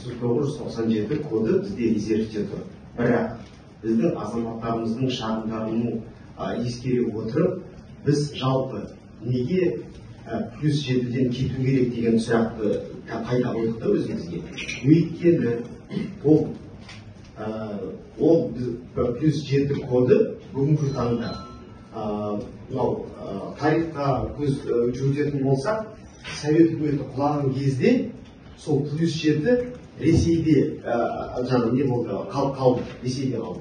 1997 коды бізде резервте тұр. Бірақ біздің азаматтарымыздың шағымдарын ескере отырып, біз жалпы неге +7-ден кету керек деген сұрақты қайта қойдық та өзімізге. Өйткені ол +7 коды бүгінгі таңда тарихқа көз жүгіртетін болсақ, Совет үкіметі құлаған кезде сол +7 Ресейде не болды, қалды, Ресейде қалды.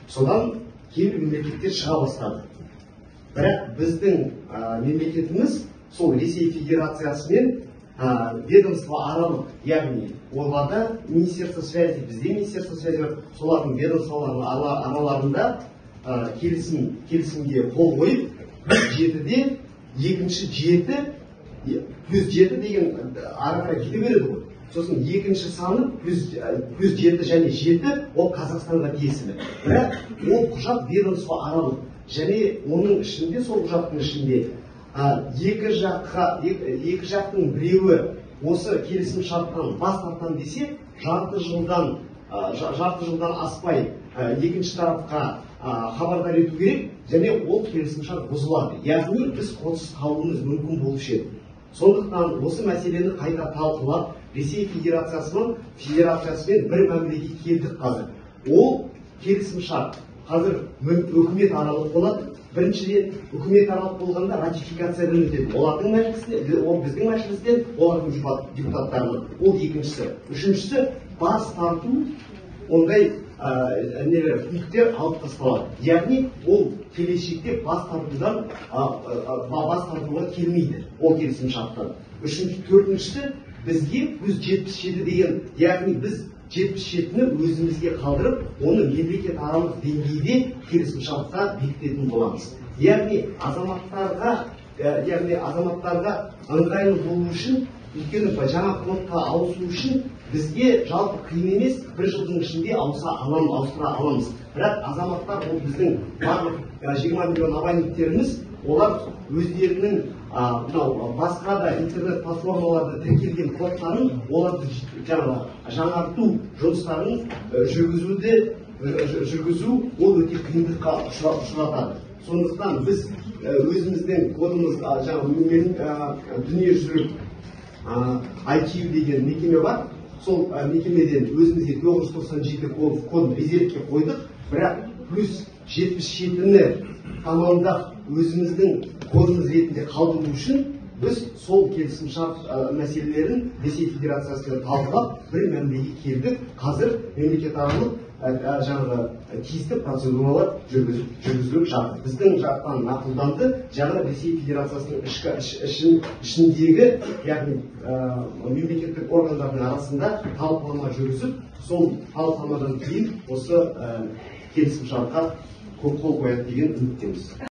Содан кейбір мемлекеттер шыға бастады. Бірақ біздің мемлекетіміз сол Ресей Федерациясымен ведомство аралық, яғни оларда Министерство связи, бізде Министерство связи бар, солардың ведомстволарының араларында келісімге қол қойып, +7-де екінші 7 деген ары қарай кете береді ғой. Сосын екінші саны +7 және 7 ол Қазақстанға тиесілі. Бірақ ол құжат ведомство аралық. Және оның ішінде, сол құжаттың ішінде екі жақтың біреуі осы келісім шарттан бас тартам десе, жарты жылдан аспай екінші тарапқа хабардар ету керек, және ол келісім шарт бұзылады. Яғни біз кодсыз қалуымыз мүмкін болушы еді. Сондықтан осы мәселені қайта талқылап, Ресей Федерациясымен бір мәмілеге келдік қазір. Ол келісім шарт қазір үкімет аралық болады. Біріншіден, үкімет аралық болғанда ратификациядан өтеді. Олардың мәжілісінде, ол біздің мәжілістен, олардың депутаттарының. Ол екіншісі. Үшіншісі, бас тарту, ондай пункттер алып тасталады. Яғни ол келешекте бас тартуға келмейді, ол келісім шарттан. Төртіншісі, бізге +77 деген, яғни біз 77-ні өзімізге қалдырып, оны мемлекет аралық деңгейде келісім шартқа бекітетін боламыз. Яғни азаматтарға ыңғайлы болу үшін, өйткені жаңа кодқа ауысу үшін бізге жалпы қиын емес, бір жылдың ішінде ауыстыра аламыз. Бірақ азаматтар, ол біздің барлық 20 миллион абоненттеріміз, олар өздерінің басқа да интернет платформаларда тіркелген кодтарын, оларды жаңарту жұмыстарын жүргізу, ол өте қиындыққа ұшыратады. Сондықтан біз өзіміздің кодымыз, дүниежүзілік ITU деген мекеме бар, сол мекемеден өзімізге 997 кодын резервке қойдық, бірақ +77-ні тамамдап өзіміздің кодымыз ретінде қалдыру үшін біз сол келісім шарт мәселелерін Ресей Федерациясымен талқылап, бір мәмілеге келдік. Қазір мемлекетаралық тиісті процедуралар жүргізіліп жатыр. Біздің жақтан мақұлданды, жаңа Ресей Федерациясының ішіндегі, яғни мемлекеттік органдардың арасында талқылама жүргізіп, сол талқыламадан кейін осы келісім шартқа қол қояды деген үміттеміз.